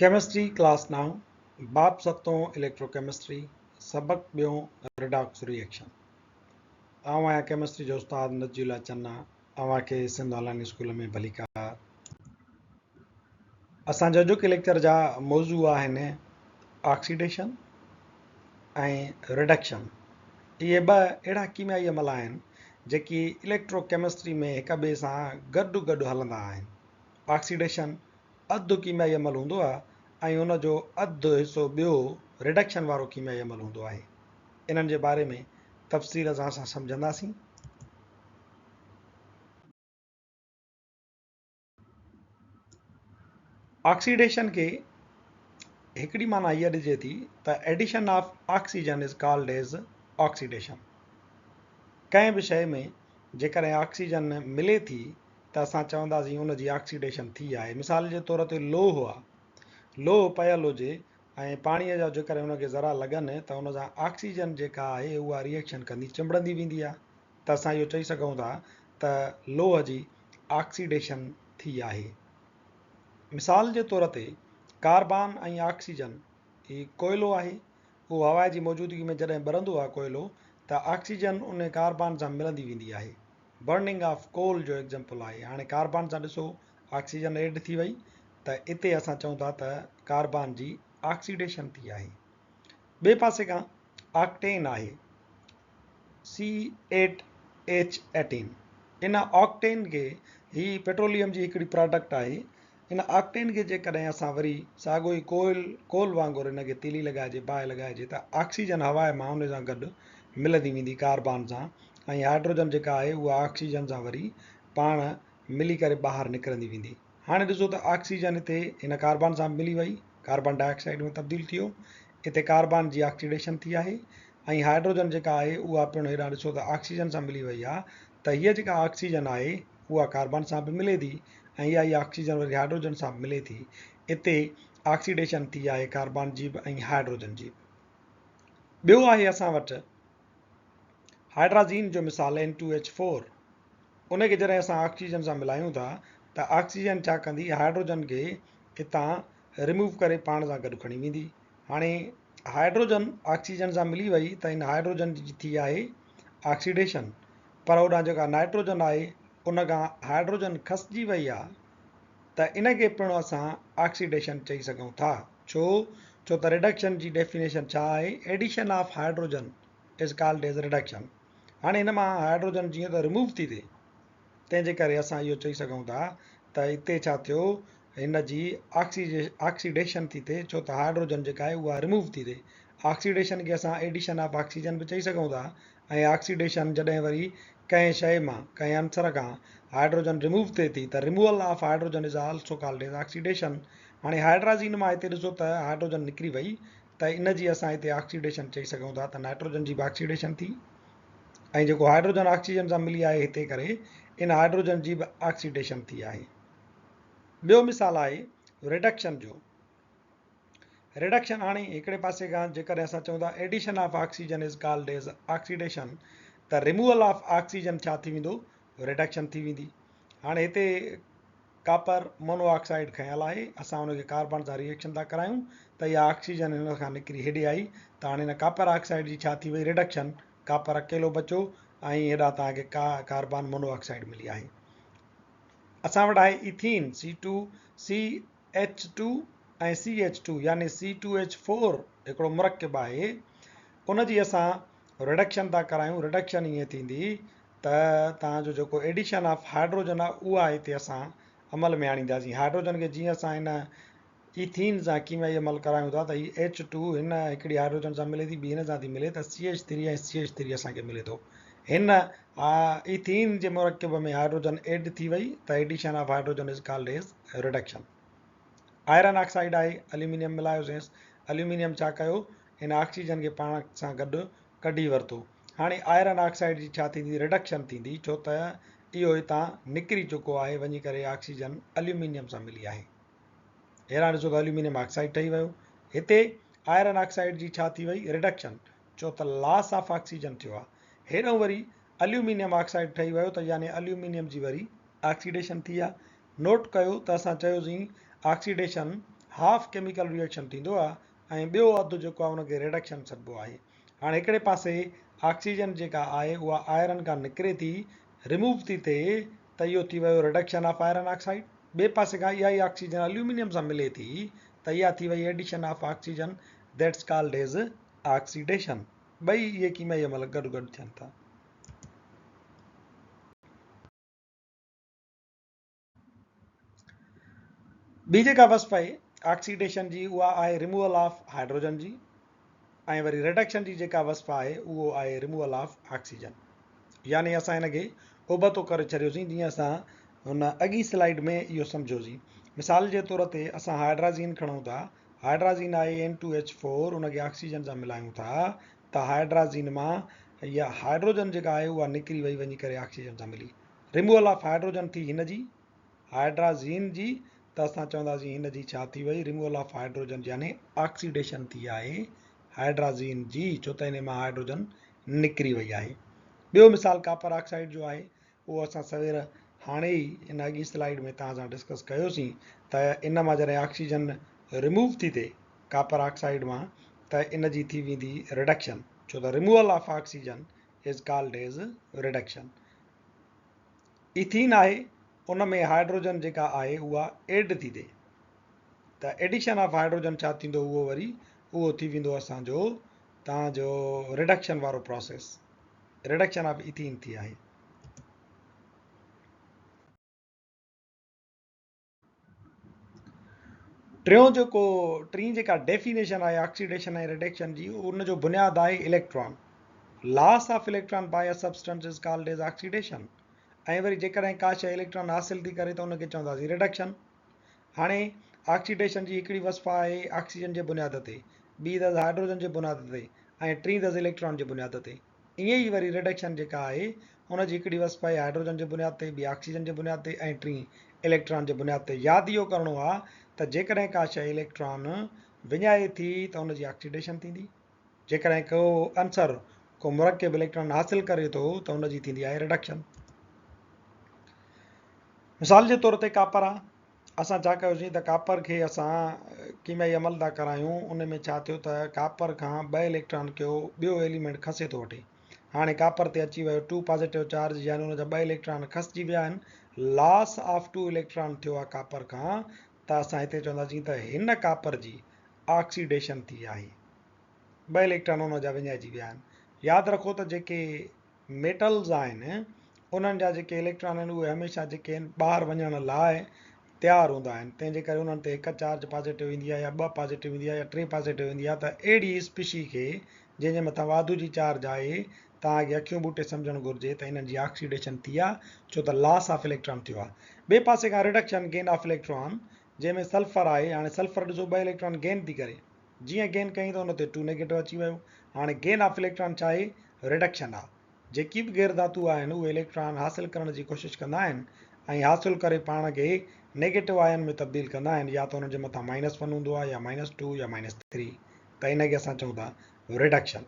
Chemistry class 9 बाब सतों electrochemistry सबक ॿियों रिडॉक्स रिएक्शन। आउं आहियां केमिस्ट्री जो उस्ताद नजीला चन्ना। अव्हांखे सिंध ऑनलाइन स्कूल में भलीकार। असांजो अॼोके लेक्चर जा मौज़ू आहिनि ऑक्सीडेशन ऐं रिडक्शन। इहे ॿ अहिड़ा कीमियाई अमल आहिनि जेकी इलेक्ट्रोकेमिस्ट्री में हिक ॿिए सां गॾु गॾु हलंदा आहिनि। ऑक्सीडेशन अधु कीमियाई अमल हूंदो आहे ऐं उनजो अधु हिसो ॿियो रिडक्शन वारो कीमियाई अमल हूंदो आहे। इन्हनि जे बारे में तफ़सील सां असां सम्झंदासीं। ऑक्सीडेशन खे हिकिड़ी माना हीअ ॾिजे थी त addition of oxygen is called as oxidation. कंहिं बि शइ में जेकॾहिं ऑक्सीजन मिले थी त असां चवंदासीं उनजी ऑक्सीडेशन थी आहे। मिसाल जे तौर ते लोह आहे, लोह पयल हुजे ऐं पाणीअ जा जेकॾहिं उनखे ज़रा लॻनि त उन सां ऑक्सीजन जेका आहे उहा रिएक्शन कंदी चिंबड़ंदी वेंदी आहे, त असां इहो चई सघूं था त लोह जी ऑक्सीडेशन थी आहे। मिसाल जे तौर ते कार्बन ऐं ऑक्सीजन ही कोयलो आहे, उहो हवा जी मौजूदगी में जॾहिं ॿरंदो आहे कोयलो त ऑक्सीजन उन कार्बन सां मिलंदी वेंदी आहे। बर्निंग ऑफ कोल जो एग्जाम्पल आहे। हाणे कार्बन सां ॾिसो ऑक्सीजन एड थी वई त इते असां चऊं था त कार्बन जी ऑक्सीडेशन थी आहे। ॿिए पासे खां ऑक्टेन आहे, C8H18। इन ऑक्टेन खे ही पेट्रोलियम जी हिकिड़ी प्रोडक्ट आहे। इन ऑक्टेन खे जेकॾहिं असां वरी साॻियो ई कोल वांगुरु इनखे तीली लॻाइजे, बाहि लॻाइजे त ऑक्सीजन हवा मां उन सां गॾु मिलंदी वेंदी कार्बन सां, ऐं हाइड्रोजन जेका आहे उहा ऑक्सीजन सां वरी पाण मिली करे ॿाहिरि निकिरंदी वेंदी। हाणे ॾिसो त ऑक्सीजन हिते हिन कार्बन सां मिली वई, कार्बन डाइऑक्साइड में तब्दील थियो, हिते कार्बन जी ऑक्सीडेशन थी आहे। ऐं हाइड्रोजन जेका आहे उहा पिणु हेॾां ॾिसो त ऑक्सीजन सां मिली वई आहे, त हीअ जेका ऑक्सीजन आहे उहा कार्बन सां बि मिले थी ऐं इहा ई ऑक्सीजन वरी हाइड्रोजन सां मिले थी। हिते ऑक्सीडेशन थी आहे कार्बन जी बि ऐं हाइड्रोजन जी बि। ॿियो आहे असां वटि हाइड्राज़ीन जो मिसाल N2H4। उनखे जॾहिं असां ऑक्सीजन सां मिलायूं था त ऑक्सीजन छा कंदी, हाइड्रोजन खे हितां रिमूव करे पाण सां गॾु खणी वेंदी। हाणे हाइड्रोजन ऑक्सीजन सां मिली वई त हिन हाइड्रोजन जी थी आहे ऑक्सीडेशन, पर होॾां जेका नाइट्रोजन आहे उन खां हाइड्रोजन खसिजी वई आहे, त इनखे पिणु असां ऑक्सीडेशन चई सघूं था। छो त रिडक्शन जी डेफिनेशन छा आहे, addition of hydrogen is called as reduction. हाणे हिन मां हाइड्रोजन जीअं त रिमूव थी थिए, तंहिंजे करे असां इहो चई सघूं था त हिते छा थियो, हिन जी ऑक्सीडेशन थी थिए, छो त हाइड्रोजन जेका आहे उहा रिमूव थी थिए। ऑक्सीडेशन खे असां एडिशन ऑफ ऑक्सीजन बि चई सघूं था, ऐं ऑक्सीडेशन जॾहिं वरी कंहिं शइ मां कंहिं अंसर खां हाइड्रोजन रिमूव थिए थी त removal of hydrogen is also called as oxidation. हाणे हाइड्राज़ीन मां हिते ॾिसो त हाइड्रोजन निकिरी वई, त इन जी असां हिते ऑक्सीडेशन चई सघूं था, त नाइट्रोजन जी बि ऑक्सीडेशन थी, ऐं जेको हाइड्रोजन ऑक्सीजन सां मिली आहे हिते करे इन हाइड्रोजन जी बि ऑक्सीडेशन थी आहे। ॿियो मिसाल आहे रिडक्शन जो। रिडक्शन हाणे हिकिड़े पासे खां जेकॾहिं असां चऊं था addition of oxygen is called as oxidation, त रिमूवल ऑफ ऑक्सीजन छा थी वेंदो, रिडक्शन थी वेंदी। हाणे हिते कापर मोनोऑक्साइड खयल आहे, असां उनखे कार्बन सां रिएक्शन था करायूं त इहा ऑक्सीजन हिन खां निकिरी हेॾे आई, त हाणे हिन कापर ऑक्साइड जी छा थी वई, रिडक्शन। कापर अकेलो बचो ऐं हेॾा तव्हांखे कार्बन मोनोऑक्साइड मिली आहे। असां वटि आहे इथीन C2H2 ऐं CH2 यानी C2H4 हिकिड़ो मुरकिब आहे, उनजी असां रिडक्शन था करायूं। रिडक्शन ईअं थींदी त तव्हांजो जेको एडिशन ऑफ हाइड्रोजन आहे उहा हिते असां अमल में आणींदासीं। हाइड्रोजन खे जीअं असां हिन इथीन सां कीमियाई अमल करायूं था त ही H2 हिन हिकिड़ी हाइड्रोजन सां मिले थी, ॿी हिन सां थी मिले, त CH3 ऐं CH3 असांखे मिले थो। हिन इथीन जे मुरकिब में हाइड्रोजन एड थी वई, त addition of hydrogen is called as reduction. Iron oxide आहे, एल्यूमिनियम मिलायोसीं, एल्यूमिनियम छा कयो, हिन ऑक्सीजन खे पाण सां गॾु कढी वरितो। हाणे आयरन ऑक्साइड जी छा थींदी, रिडक्शन थींदी, छो त इहो हितां निकिरी चुको आहे, वञी करे ऑक्सीजन एल्यूमिनियम सां मिली आहे। हेॾां ॾिसो त एल्यूमिनियम ऑक्साइड ठही वियो। हिते आयरन ऑक्साइड जी छा थी वई, रिडक्शन, छो त लॉस ऑफ ऑक्सीजन थियो आहे। हेॾो वरी एल्यूमिनियम ऑक्साइड ठही वियो, त यानी एल्यूमिनियम जी वरी ऑक्सीडेशन थी आहे। नोट कयो त असां चयोसीं ऑक्सीडेशन हाफ केमिकल रिएक्शन थींदो आहे ऐं ॿियो अधु जेको आहे उनखे रिडक्शन सॾिबो आहे। हाणे हिकिड़े पासे ऑक्सीजन जेका आहे उहा आयरन खां निकिरे थी, रिमूव थी थिए, त इहो थी वियो रिडक्शन ऑफ आयरन ऑक्साइड। ॿिए पासे खां इहा ई ऑक्सीजन एल्यूमिनियम सां मिले थी, त इहा थी वई addition of oxygen, that's called as oxidation. ॿई इहे कीमयाई अमल गॾु गॾु थियनि था। ॿी जेका वस्फ आहे ऑक्सीडेशन जी उहा आहे रिमूवल ऑफ हाइड्रोजन जी, ऐं वरी रिडक्शन जी जेका वस्फ आहे उहो आहे रिमूवल ऑफ ऑक्सीजन। यानी असां हिनखे उबतो करे छॾियोसीं, जीअं असां हुन अॻी स्लाइड में इहो सम्झोसीं। मिसाल जे तौर ते असां हाइड्राज़ीन खणूं था, हाइड्राज़ीन आहे N2H4, उनखे ऑक्सीजन सां मिलायूं था, त हाइड्राज़ीन मां इहा हाइड्रोजन जेका आहे उहा निकिरी वई, वञी करे ऑक्सीजन सां मिली। रिमूवल ऑफ हाइड्रोजन थी हिन जी, हाइड्राज़ीन जी, त असां चवंदासीं हिन जी छा थी वई, रिमूवल ऑफ हाइड्रोजन, यानी ऑक्सीडेशन थी आहे हाइड्राज़ीन जी, छो त हिन मां हाइड्रोजन निकिरी वई आहे। ॿियो मिसाल कापर ऑक्साइड जो आहे, उहो असां सवेर हाणे ई इन अॻी स्लाइड में तव्हां सां डिस्कस कयोसीं, त इन मां जॾहिं ऑक्सीजन रिमूव थी थिए कापर ऑक्साइड मां, त इन जी थी वेंदी रिडक्शन, छो त removal of oxygen is called as reduction. Ethene आहे, उन में हाइड्रोजन जेका आहे उहा एड थी थिए, त एडिशन ऑफ हाइड्रोजन छा थींदो, उहो वरी उहो थी वेंदो असांजो तव्हांजो रिडक्शन वारो प्रोसेस, रिडक्शन ऑफ इथीन थी आहे। टीं जेका डेफिनेशन आहे ऑक्सीडेशन ऐं रिडक्शन जी, उनजो बुनियादु आहे electron. Loss of electron by a substance is called as oxidation. ऐं वरी जेकॾहिं का शइ इलेक्ट्रॉन हासिल थी करे त उनखे चवंदासीं रिडक्शन। हाणे ऑक्सीडेशन जी हिकिड़ी वस्फ आहे ऑक्सीजन जे बुनियाद ते, ॿी अथसि हाइड्रोजन जे बुनियाद ते, ऐं टीं अथसि इलेक्ट्रॉन जे बुनियाद ते। ईअं ई वरी रिडक्शन जेका आहे उनजी हिकिड़ी वस्फ आहे हाइड्रोजन जे बुनियाद ते, ॿी ऑक्सीजन जे बुनियाद ते, ऐं टीं इलेक्ट्रॉन जे बुनियाद ते। यादि इहो करिणो आहे त जेकॾहिं का शइ इलेक्ट्रॉन विञाए थी त उनजी ऑक्सीडेशन थींदी, जेकॾहिं को अंसर को मुरकब इलेक्ट्रॉन हासिल करे थो त उनजी थींदी आहे रिडक्शन। मिसाल जे तौर ते कापर आहे, असां छा कयोसीं त कापर खे असां कीमयाई अमल था करायूं, उन में छा थियो त कापर खां 2 इलेक्ट्रॉन कयो ॿियो एलिमेंट खसे थो वठे। हाणे कापर ते अची वियो 2 पॉजिटिव चार्ज, यानी हुनजा 2 इलेक्ट्रॉन खसिजी विया आहिनि, लॉस ऑफ 2 इलेक्ट्रॉन थियो आहे कापर खां, त असां हिते चवंदासीं त हिन कापर जी ऑक्सीडेशन थी आहे, 2 इलेक्ट्रॉन हुनजा विञाइजी विया आहिनि। यादि रखो त जेके मेटल्स आहिनि उन्हनि जा जेके इलेक्ट्रॉन आहिनि उहे हमेशह जेके आहिनि ॿाहिरि वञण लाइ तयारु हूंदा आहिनि, तंहिंजे करे उन्हनि ते हिकु चार्ज पॉजिटिव ईंदी आहे, या 2 पॉजिटिव ईंदी आहे, या 3 पॉजिटिव ईंदी आहे। त अहिड़ी स्पीशी खे जंहिंजे मथां वाधू जी चार्ज आहे, तव्हांखे अखियूं ॿूटे सम्झणु घुरिजे त हिननि जी ऑक्सीडेशन थी आहे, छो त लॉस ऑफ इलेक्ट्रॉन थियो आहे। ॿिए पासे खां रिडक्शन, गेन ऑफ इलेक्ट्रॉन, जंहिंमें सल्फर आहे। हाणे सल्फर ॾिसो 2 इलेक्ट्रॉन गेन थी करे, जीअं गेन कई त हुन ते 2 नेगेटिव अची वियो। हाणे गेन ऑफ इलेक्ट्रॉन छा आहे, रिडक्शन आहे। जेकी बि गैर धातु आहिनि उहे इलेक्ट्रॉन हासिल करण जी कोशिशि कंदा आहिनि, ऐं हासिल करे पाण खे नेगेटिव आयन में तब्दील कंदा आहिनि, या त हुननि जे मथां -1 हूंदो आहे, या -2 या -3, त हिनखे असां चऊं था रिडक्शन।